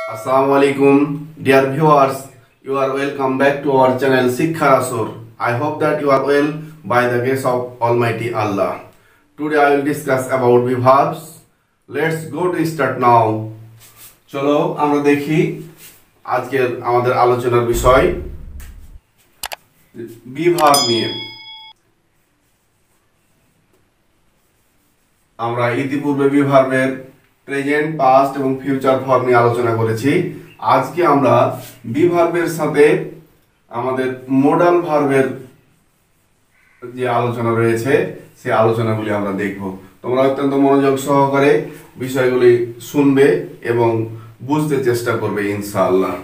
Assalamualaikum, dear viewers. You are welcome back to our channel Sikha Rasur. I hope that you are well by the grace of Almighty Allah. Today I will discuss about verbs. Let's go to start now. চলো আমরা দেখি আজকের আমাদের আলোচনার বিষয় বিভাগ নিয়ে। আমরা ইতিপূর্বে বিভার্বের প্রেজেন্ট, পাস্ট এবং ফিউচার ফর্ম নিয়ে আলোচনা করেছি। আজকে আমরা বিভার্বের সাথে আমাদের মডাল ভার্বের যে আলোচনা রয়েছে সেই আলোচনাগুলি আমরা দেখব। তোমরা অত্যন্ত মনোযোগ সহকারে বিষয়গুলি শুনবে এবং বুঝতে চেষ্টা করবে ইনশাআল্লাহ।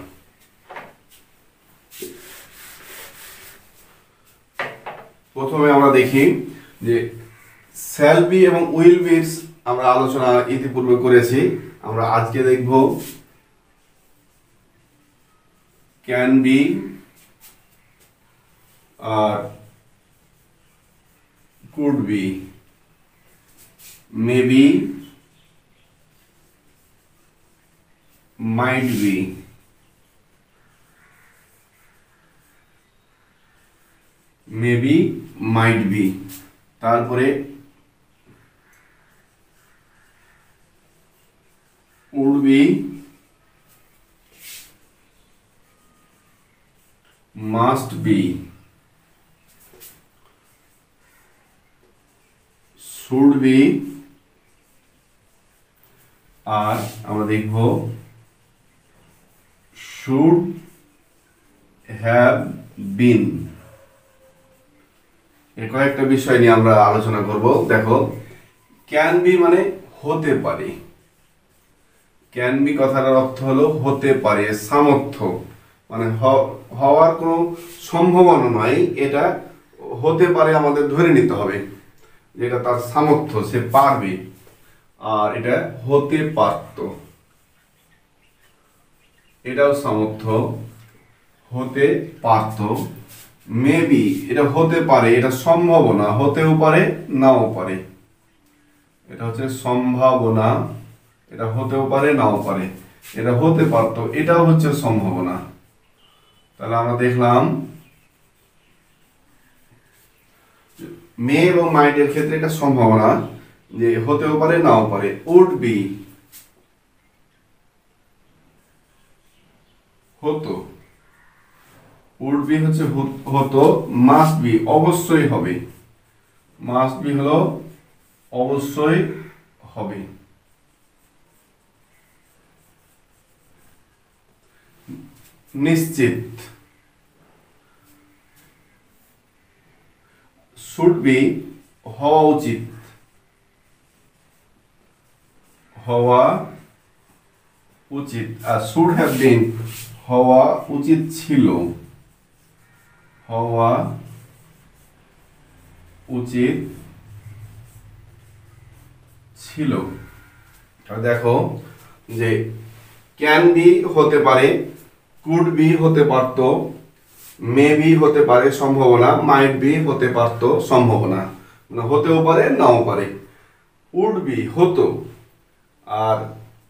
প্রথমে আমরা দেখি যে শ্যাল বি এবং উইল বির আমরা আলোচনা ইতিপূর্বে করেছি। আমরা আজকে দেখব ক্যান বি আর could be, maybe, might be, maybe, might be, তারপরে would be, must be, should be, আর আমরা দেখব should have been। এই কয়েকটা বিষয় নিয়ে আমরা আলোচনা করব। দেখো, ক্যান বি মানে হতে পারে। ক্যান বি কথাটার অর্থ হলো হতে পারে, সামর্থ্য, মানে হওয়ার কোনো সম্ভাবনা নয়, এটা হতে পারে আমাদের ধরে নিতে হবে, যেটা তার সামর্থ্য, সে পারবে। আর এটা হতে পারত, এটাও সামর্থ্য, হতে পারত। মেবি এটা হতে পারে, এটা সম্ভাবনা, হতেও পারে নাও পারে, এটা হচ্ছে সম্ভাবনা, এটা হতেও পারে নাও পারে। এটা হতে পারতো, এটাও হচ্ছে সম্ভাবনা। তাহলে আমরা দেখলাম মে এবং মাইটের ক্ষেত্রে এটা সম্ভাবনা, যে হতেও পারে নাও পারে। উড বি হতো, উড বি হচ্ছে হতো। মাস্ট বি অবশ্যই হবে, মাস্ট বি হলো অবশ্যই হবে। নিশ্চিত, শুড বি হওয়া উচিত, হওয়া উচিত। আর শুড হ্যাভ বিন হওয়া উচিত ছিল, হওয়া উচিত ছিল। দেখো যে ক্যান বি হতে পারে, কুড বি হতে পারত, মেবি হতে পারে সম্ভাবনা, মাইট বি হতে পারত সম্ভাবনা, মানে হতেও পারে নাও পারে। উড বি হতো, আর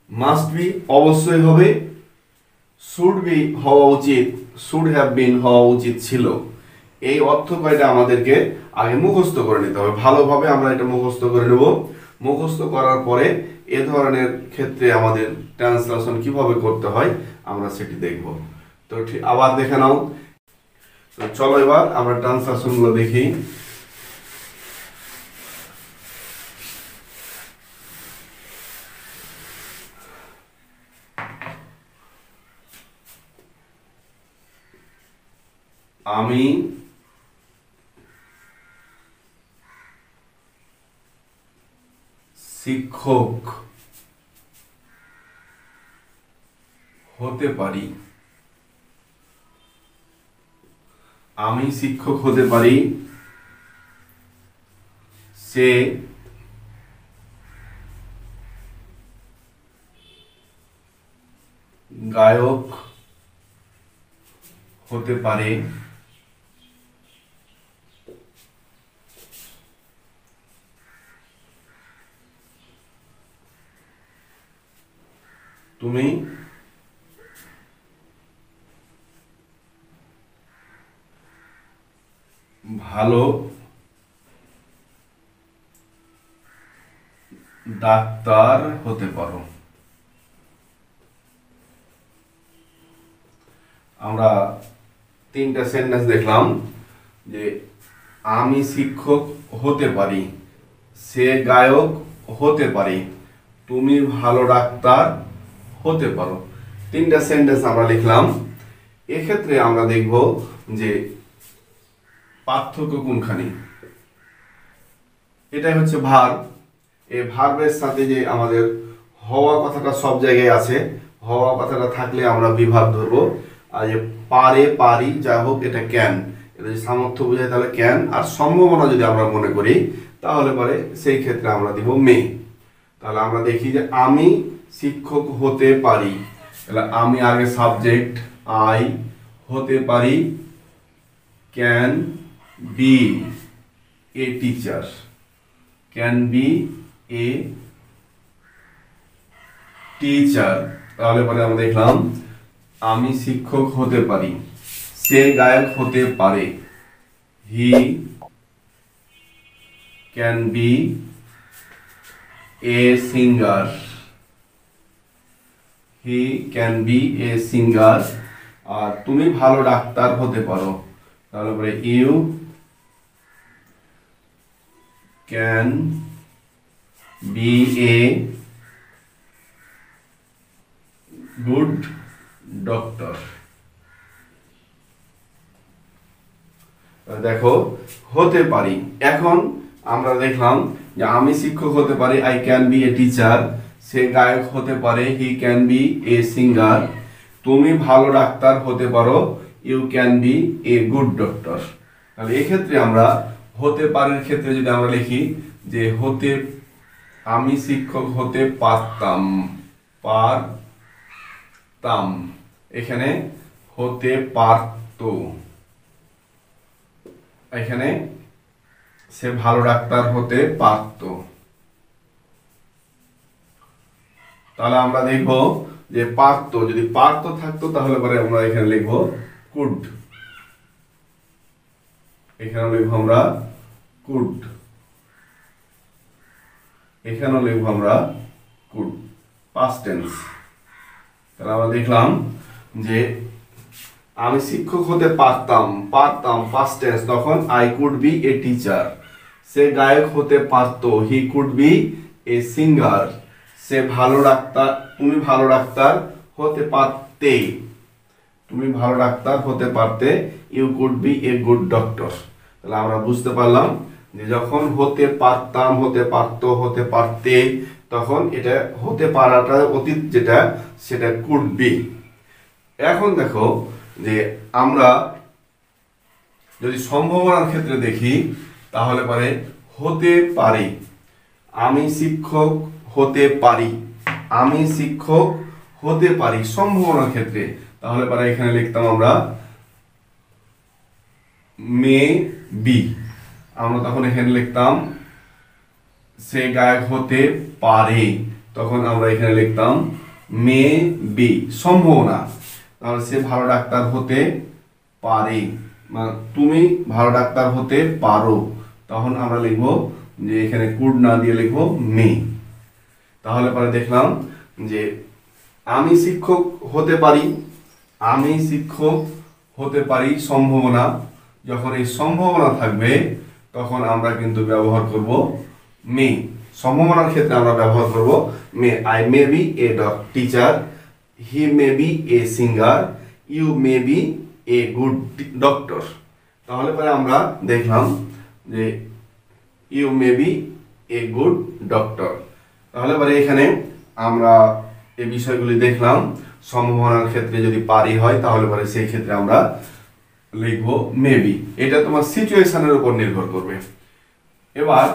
মাস্ট বি অবশ্যই হবে, শুড বি হওয়া উচিত, শুড হ্যাভ বিন হওয়া উচিত ছিল। এই অর্থ কয়টা আমাদেরকে আগে মুখস্থ করে নিতে হবে, ভালোভাবে আমরা এটা মুখস্থ করে নেব। মুখস্থ করার পরে এ ধরনের ক্ষেত্রে আমাদের ট্রান্সলেশন কিভাবে করতে হয় আমরা সেটি দেখব। তো আবার দেখে নাও। তো চলো এবার আমরা ট্রান্সলেশনগুলো দেখি। আমি শিক্ষক হতে পারি, আমি শিক্ষক হতে পারি। সে গায়ক হতে পারে, তুমি ভালো ডাক্তার হতে পারো। আমরা তিনটা সেন্টেন্স দেখলাম যে আমি শিক্ষক হতে পারি, সে গায়ক হতে পারে, তুমি ভালো ডাক্তার হতে পারো। তিনটা সেন্টেন্স আমরা লিখলাম। এক্ষেত্রে আমরা দেখব যে পার্থক্য কোনখানে। এটাই হচ্ছে ভার্ব। এই ভার্বের সাথে যে আমাদের হওয়া কথাটা সব জায়গায় আছে, হওয়া কথাটা থাকলে আমরা বিভাগ ধরবো। আর যে পারে, পারি, যা হোক, এটা ক্যান, এটা যদি সামর্থ্য বোঝায় তাহলে ক্যান, আর সম্ভাবনা যদি আমরা মনে করি তাহলে পরে সেই ক্ষেত্রে আমরা দিব মে। তাহলে আমরা দেখি যে আমি শিক্ষক হতে পারি, তাহলে আমি আগে সাবজেক্ট আই, হতে পারি can be a teacher, can be a teacher. তাহলে পরে আমরা দেখলাম আমি শিক্ষক হতে পারি, সে গায়ক হতে পারে, he can be a singer, he can be a singer. আর তুমি ভালো ডাক্তার হতে পারো, তাহলে পরে you can be a good doctor. দেখো হতে পারি। এখন আমরা দেখলাম যে আমি শিক্ষক হতে পারি, I can be a teacher, সে গায়ক হতে পারে, he can be a singer, তুমি ভালো ডাক্তার হতে পারো, you can be a good doctor. তাহলে এক্ষেত্রে আমরা হতে পারের ক্ষেত্রে যদি আমরা লিখি যে আমি শিক্ষক হতে পারতাম, পারতাম, এখানে হতে পারতো, এখানে সে ভালো ডাক্তার হতে পারতো। তাহলে আমরা দেখব যে পারতো, যদি পারতো থাকতো তাহলে পরে আমরা এখানে লিখবো কুড, এখানে লিখবো আমরা কুড, এখানেও লিখবো আমরা কুড, পাস্ট টেন্স। তাহলে আমরা দেখলাম যে আমি শিক্ষক হতে পারতাম, পারতাম পাস্ট টেন্স, তখন I could be a teacher, সে গায়ক হতে পারতো, he could be a singer, সে ভালো ডাক্তার, তুমি ভালো ডাক্তার হতে পারতে, তুমি ভালো ডাক্তার হতে পারতে, you could be a good doctor. তাহলে আমরা বুঝতে পারলাম যে যখন হতে পারতাম, হতে পারতো, হতে পারতে, তখন এটা হতে পারাটা অতীত যেটা সেটা কুড বি। এখন দেখো যে আমরা যদি সম্ভাবনার ক্ষেত্রে দেখি তাহলে পরে হতে পারে, আমি শিক্ষক হতে পারি, আমি শিক্ষক হতে পারি সম্ভাবনার ক্ষেত্রে, তাহলে পরে এখানে লিখতাম আমরা মে বি। আমরা তখন এখানে লিখতাম সে গায়ক হতে পারে, তখন আমরা এখানে লিখতাম মে বি, সম্ভাবনা। তাহলে সে ভালো ডাক্তার হতে পারে, তুমি ভালো ডাক্তার হতে পারো, তখন আমরা লিখবো যে এখানে কুড না দিয়ে লিখবো মে। তাহলে পরে দেখলাম যে আমি শিক্ষক হতে পারি, আমি শিক্ষক হতে পারি সম্ভাবনা, যখন এই সম্ভাবনা থাকবে তখন আমরা কিন্তু ব্যবহার করব মে। সম্ভাবনার ক্ষেত্রে আমরা ব্যবহার করব may. I may be a teacher, he may be a singer, you may be a good doctor. তাহলে পরে আমরা দেখলাম যে you may be a good doctor. তাহলে পরে এখানে আমরা এই বিষয়গুলি দেখলাম। সম্ভাবনার ক্ষেত্রে যদি পারি হয় তাহলে পরে সেই ক্ষেত্রে আমরা লিখবো মেবি। এটা তোমার সিচুয়েশনের উপর নির্ভর করবে। এবার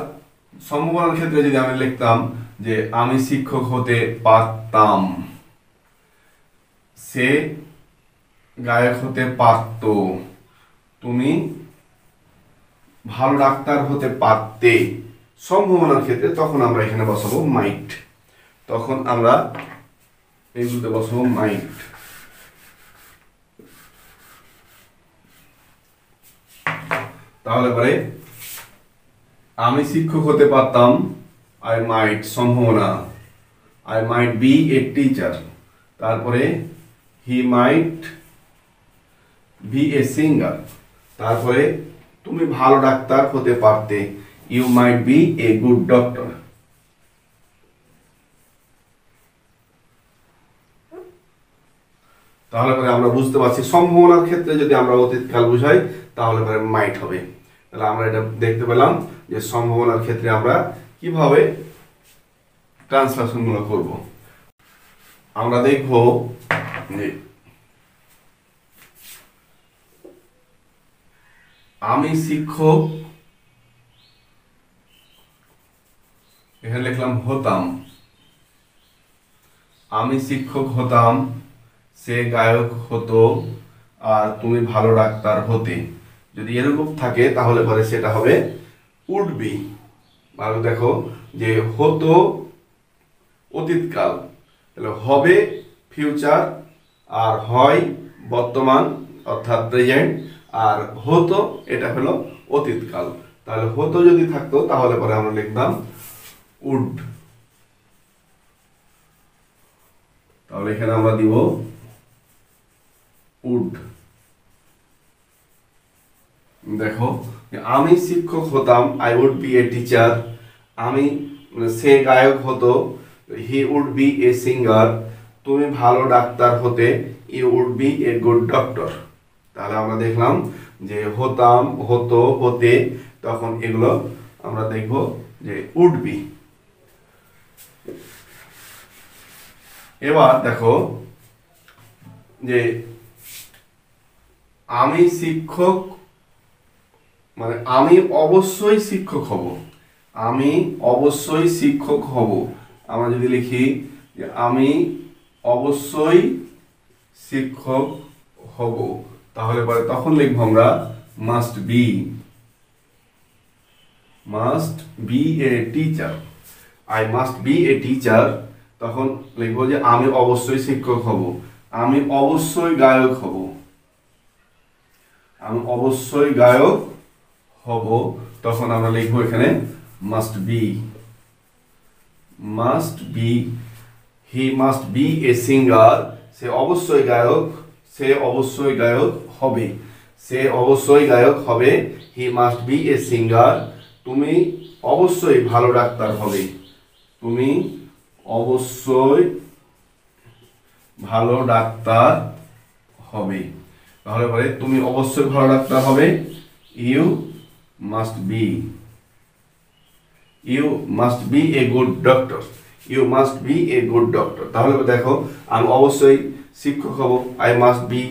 সম্ভাবনার ক্ষেত্রে যদি আমি লিখতাম যে আমি শিক্ষক হতে পারতাম, সে গায়ক হতে পারত, তুমি ভালো ডাক্তার হতে পারতে, সম্ভাবনার ক্ষেত্রে তখন আমরা এখানে বসাবো মাইট, তখন আমরা এইগুলোতে বসাবো মাইট। তাহলে পরে আমি শিক্ষক হতে পারতাম, আই মাইট সম্ভাবনা, I might be a teacher. তারপরে হি মাইট বি এ সিঙ্গার। তারপরে তুমি ভালো ডাক্তার হতে পারতে, you might be a good doctor. তাহলে পরে আমরা বুঝতে পারছি সম্ভাবনার ক্ষেত্রে যদি আমরা অতীতকাল বুঝাই তাহলে পরে মাইট হবে। তাহলে আমরা এটা দেখতে পেলাম যে সম্ভাবনার ক্ষেত্রে আমরা কিভাবে ট্রান্সলেশনগুলো করব। আমরা দেখব যে আমি শিক্ষক, এখানে লিখলাম হতাম, আমি শিক্ষক হতাম, সে গায়ক হতো, আর তুমি ভালো ডাক্তার হতে। যদি এরকম থাকে তাহলে পরে সেটা হবে উড বি। ভালো দেখো যে হতো অতীতকাল, তাহলে হবে ফিউচার, আর হয় বর্তমান অর্থাৎ প্রেজেন্ট, আর হতো এটা হলো অতীতকাল। তাহলে হতো যদি থাকতো তাহলে পরে আমরা লিখতাম উড। তাহলে এখানে আমরা দিব উড। দেখো আমি শিক্ষক হতাম, I would be a teacher, আমি সে গায়ক হতো, he would be a singer, তুমি ভালো ডাক্তার হতে, you would be a good doctor. তাহলে আমরা দেখলাম যে হতাম, হতো, হতে, তখন এগুলো আমরা দেখব যে উড বি। এবার দেখো যে আমি শিক্ষক, মানে আমি অবশ্যই শিক্ষক হব, আমি অবশ্যই শিক্ষক হব। আমরা যদি লিখি যে আমি অবশ্যই শিক্ষক হব, তাহলে পরে তখন লিখবো আমরা must be, must be a teacher, I must be a teacher. তখন লিখবো যে আমি অবশ্যই শিক্ষক হব, আমি অবশ্যই গায়ক হব, আমি অবশ্যই গায়ক হব। তখন আমরা লিখবো এখানে must be, must be. He must be a singer, সে অবশ্যই গায়ক, সে অবশ্যই গায়ক হবে, সে অবশ্যই গায়ক হবে। He must be a singer, তুমি অবশ্যই ভালো ডাক্তার হবে, তুমি অবশ্যই ভালো ডাক্তার হবে। তাহলে পরে তুমি অবশ্যই ভালো ডাক্তার হবে, you must be, you must be a good doctor, you must be a good doctor. তাহলে দেখো আমি অবশ্যই শিক্ষক হব, I must be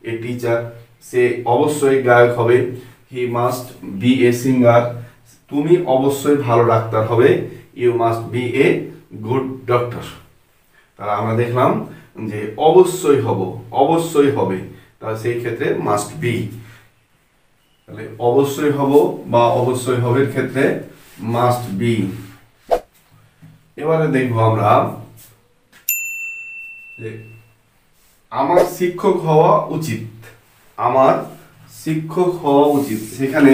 a teacher, সে অবশ্যই গায়ক হবে, he must be a singer, তুমি অবশ্যই ভালো ডাক্তার হবে, you must be a good doctor. তাহলে আমরা দেখলাম যে অবশ্যই হব, অবশ্যই হবে, তাহলে সেই ক্ষেত্রে মাস্ট বি। তাহলে অবশ্যই হব বা অবশ্যই হবের ক্ষেত্রে মাস্ট বি। এবারে দেখবো আমরা যে আমার শিক্ষক হওয়া উচিত, আমার শিক্ষক হওয়া উচিত। সেখানে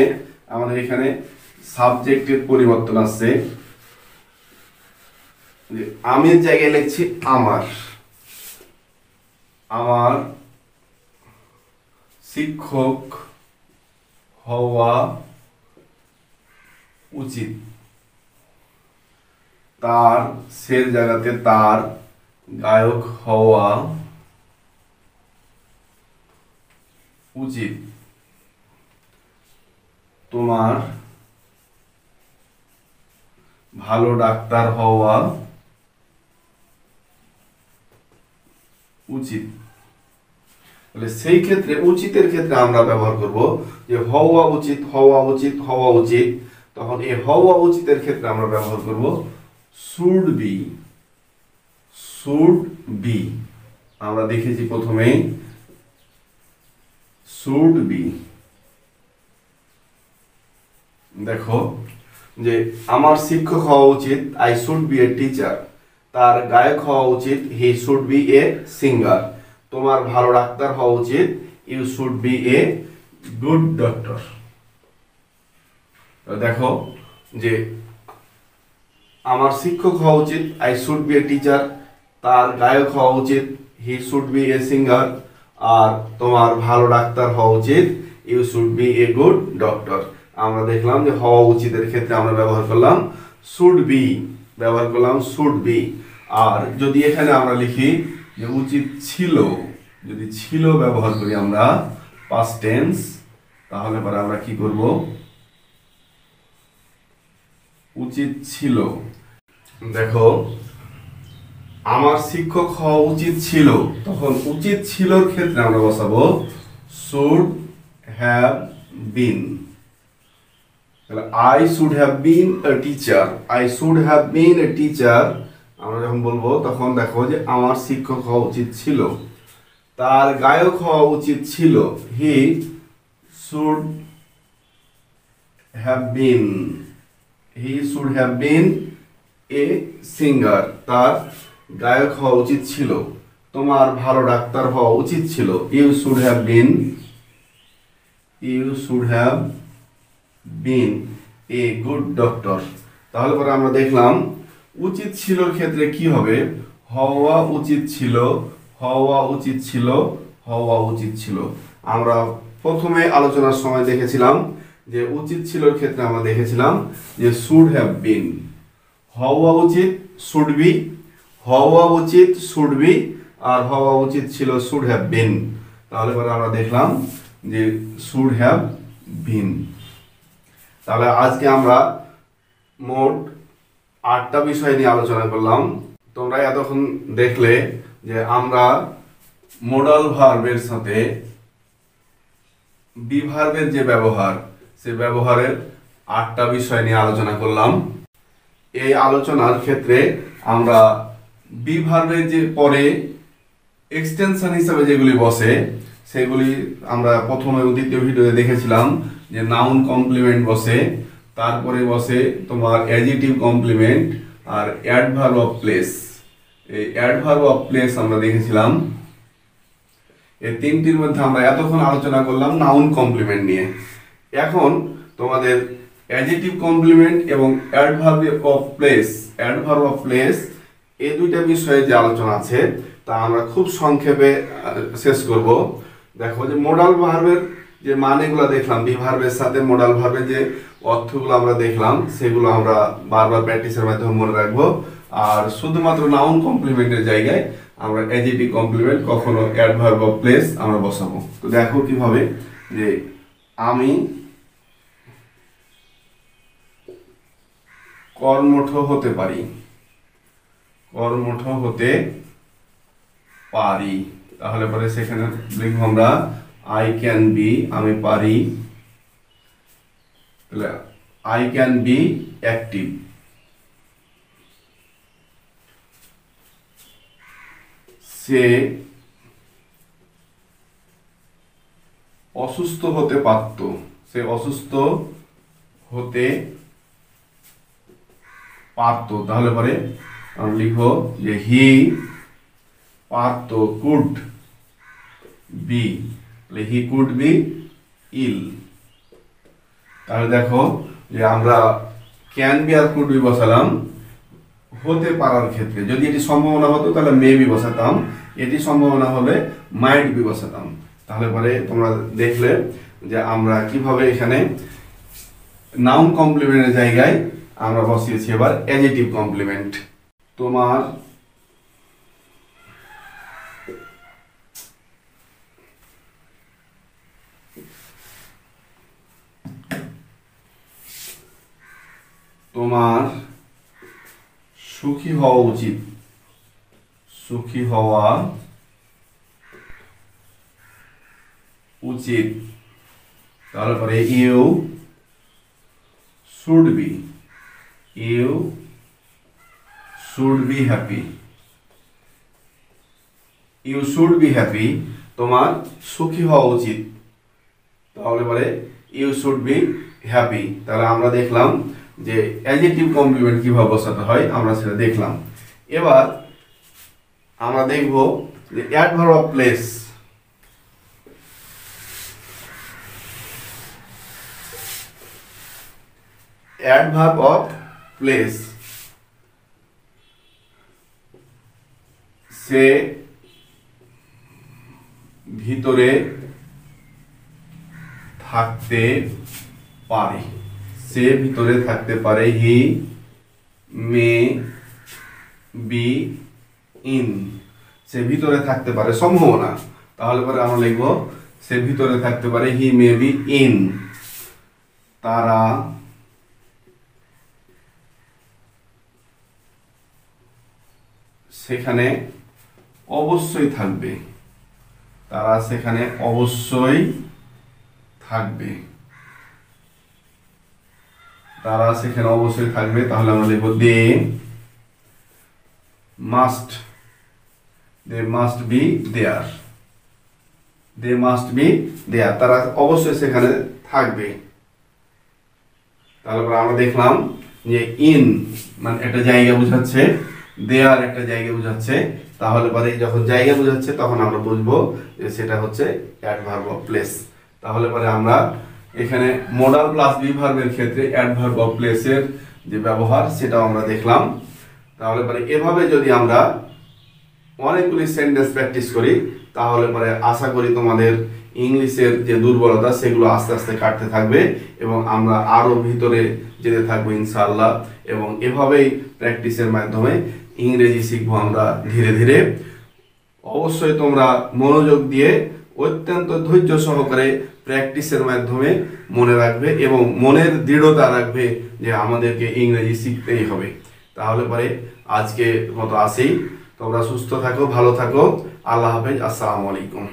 আমাদের এখানে সাবজেক্টের পরিবর্তন আসছে, আমি জায়গায় লিখছি আমার, আমার শিক্ষক হওয়া উচিত, তার সের জায়গাতে তার গায়ক হওয়া উচিত, তোমার ভালো ডাক্তার হওয়া উচিত। তাহলে সেই ক্ষেত্রে উচিতের ক্ষেত্রে আমরা ব্যবহার করব যে হওয়া উচিত, হওয়া উচিত, হওয়া উচিত। তখন এই হওয়া উচিতের ক্ষেত্রে আমরা ব্যবহার করব শুড বি, শুড বি। আমরা দেখেছি প্রথমেই শুড বি। দেখো যে আমার শিক্ষক হওয়া উচিত, I should be a teacher, তার গায়ক হওয়া উচিত, he should be a singer, তোমার ভালো ডাক্তার হওয়া উচিত, you should be a good doctor. দেখো যে আমার শিক্ষক হওয়া উচিত, I should be a teacher. তার গায়ক হওয়া উচিত, he should be a singer. আর তোমার ভালো ডাক্তার হওয়া উচিত, you should be a good doctor. আমরা দেখলাম যে হওয়া উচিতের ক্ষেত্রে আমরা ব্যবহার করলাম শুড বি, ব্যবহার করলাম শুড বি। আর যদি এখানে আমরা লিখি যে উচিত ছিল, যদি ছিল ব্যবহার করি আমরা পাস্ট টেন্স, তাহলে পরে আমরা কি করব, উচিত ছিল। দেখো আমার শিক্ষক হওয়া উচিত ছিল, তখন উচিত ছিলর ক্ষেত্রে আমরা বসাবো শুড হ্যাভ বিন। তাহলে I should have been a teacher, I should have been a teacher আমরা যখন বলবো তখন দেখো যে আমার শিক্ষক হওয়া উচিত ছিল। তার গায়ক হওয়া উচিত ছিল, he should have bin, he should have been a singer. তার গায়ক হওয়া উচিত ছিল। তোমার ভালো ডাক্তার হওয়া উচিত ছিল, you should have been, you should have been a good doctor. তাহলে পরে আমরা দেখলাম উচিত ছিলর ক্ষেত্রে কি হবে, হওয়া উচিত ছিল, হওয়া উচিত ছিল, হওয়া উচিত ছিল। আমরা প্রথমে আলোচনার সময় দেখেছিলাম যে উচিত ছিলর ক্ষেত্রে আমরা দেখেছিলাম যে শুড হ্যাভ বিন, হওয়া উচিত শুড বি, হওয়া উচিত শুড বি, আর হওয়া উচিত ছিল শুড হ্যাভ বিন। তাহলে পরে আমরা দেখলাম যে শুড হ্যাভ বিন। তাহলে আজকে আমরা মোট 8টা বিষয় নিয়ে আলোচনা করলাম। তোমরা এতক্ষণ দেখলে যে আমরা মোডাল ভার্বের সাথে বি ভার্বের যে ব্যবহার, সে ব্যবহারের 8টা বিষয় নিয়ে আলোচনা করলাম। এই আলোচনার ক্ষেত্রে আমরা বি ভার্বের যে পরে এক্সটেনশন হিসেবে যেগুলি বসে সেগুলি আমরা প্রথম এবং দ্বিতীয় ভিডিওতে দেখেছিলাম যে নাউন কমপ্লিমেন্ট বসে, তারপরে বসে তোমার অ্যাডজেক্টিভ কমপ্লিমেন্ট আর অ্যাডভার্ব অফ প্লেস। এই অ্যাডভার্ব অফ প্লেস আমরা দেখেছিলাম। এই তিনটির মধ্যে আমরা এতক্ষণ আলোচনা করলাম নাউন কমপ্লিমেন্ট নিয়ে। এখন তোমাদের অ্যাডজেক্টিভ কমপ্লিমেন্ট এবং adverb of place, adverb of place এই দুইটা বিষয়ে যে আলোচনা আছে তা আমরা খুব সংক্ষেপে শেষ করব। দেখো যে মোডাল ভার্বের যে মানেগুলো দেখলাম, বি ভার্বের সাথে মোডাল ভার্বের যে অর্থগুলো আমরা দেখলাম সেগুলো আমরা বারবার প্র্যাকটিসের মাধ্যমে মনে রাখবো। আর শুধুমাত্র নাউন কমপ্লিমেন্টের জায়গায় আমরা অ্যাডজেক্টিভ কমপ্লিমেন্ট কখনো অ্যাডভার্ব অফ প্লেস আমরা বসাবো। তো দেখো কিভাবে, যে আমি কর্মঠ হতে পারি, কর্মঠ হতে পারি। তাহলে পরে সেখানে লিখবো আমরা আই ক্যান বি, আমি পারি। তাহলে আই ক্যান বি অ্যাক্টিভ, সে অসুস্থ হতে পারত, সে অসুস্থ হতে পারত। তাহলে পরে আমরা লিখবো যে হি পারত, could be, he could be ill. তাহলে দেখো যে আমরা ক্যান বি আর কুড বি বসালাম হতে পারার ক্ষেত্রে। যদি এটি সম্ভাবনা হতো তাহলে মে বি বসাতাম, এটি সম্ভাবনা হলে মাইট বি বসাতাম। তাহলে পরে তোমরা দেখলে যে আমরা কিভাবে এখানে নাউন কমপ্লিমেন্টের জায়গায় আমরা বসিয়েছি এবার অ্যাডজেক্টিভ কমপ্লিমেন্ট। তোমার তোমার সুখী হওয়া উচিত, সুখী হওয়া উচিত। তাহলে পরে you should be, you should be happy, you should be happy, তোমার সুখী হওয়া উচিত। তাহলে পরে ইউ শুড বি হ্যাপি। তাহলে আমরা দেখলাম যে অ্যাডজেক্টিভ কমপ্লিমেন্ট কিভাবে বসাতে হয়, আমরা সেটা দেখলাম। এবার আমরা দেখব যে adverb of place. Adverb of place, সে ভিতরে থাকতে পারে, সে ভিতরে থাকতে পারে, হি মে বি ইন, সে ভিতরে থাকতে পারে সম্ভাবনা, তাহলে পরে আমরা লিখব সে ভিতরে থাকতে পারে, হি মে বি ইন, তারা সেখানে অবশ্যই থাকবে, তারা সেখানে অবশ্যই থাকবে, তারা সেখানে অবশ্যই থাকবে, তাহলে আমরা লিখব they must be there, they must be there, তারা অবশ্যই সেখানে থাকবে। তারপর আমরা দেখলাম যে ইন মানে একটা জায়গা বোঝাচ্ছে, দেয়ার একটা জায়গা বোঝাচ্ছে, তাহলে পরে যখন জায়গা বোঝাচ্ছে তখন আমরা বুঝবো যে সেটা হচ্ছে অ্যাডভার্ব অফ প্লেস। তাহলে পরে আমরা এখানে মডাল প্লাস বি ভার্বের ক্ষেত্রে অ্যাডভার্ব অফ প্লেসের যে ব্যবহার সেটাও আমরা দেখলাম। তাহলে পরে এভাবে যদি আমরা অনেকগুলি সেন্টেন্স প্র্যাকটিস করি তাহলে পরে আশা করি তোমাদের ইংলিশের যে দুর্বলতা সেগুলো আস্তে আস্তে কাটতে থাকবে এবং আমরা আরও ভিতরে যেতে থাকবো ইনশাআল্লাহ। এবং এভাবেই প্র্যাকটিসের মাধ্যমে ইংরেজি শিখবো আমরা ধীরে ধীরে। অবশ্যই তোমরা মনোযোগ দিয়ে অত্যন্ত ধৈর্য সহকারে প্র্যাকটিসের মাধ্যমে মনে রাখবে এবং মনের দৃঢ়তা রাখবে যে আমাদেরকে ইংরেজি শিখতেই হবে। তাহলে পরে আজকে মতো আসি, তোমরা সুস্থ থাকো, ভালো থাকো, আল্লাহ হাফেজ, আসসালামু আলাইকুম।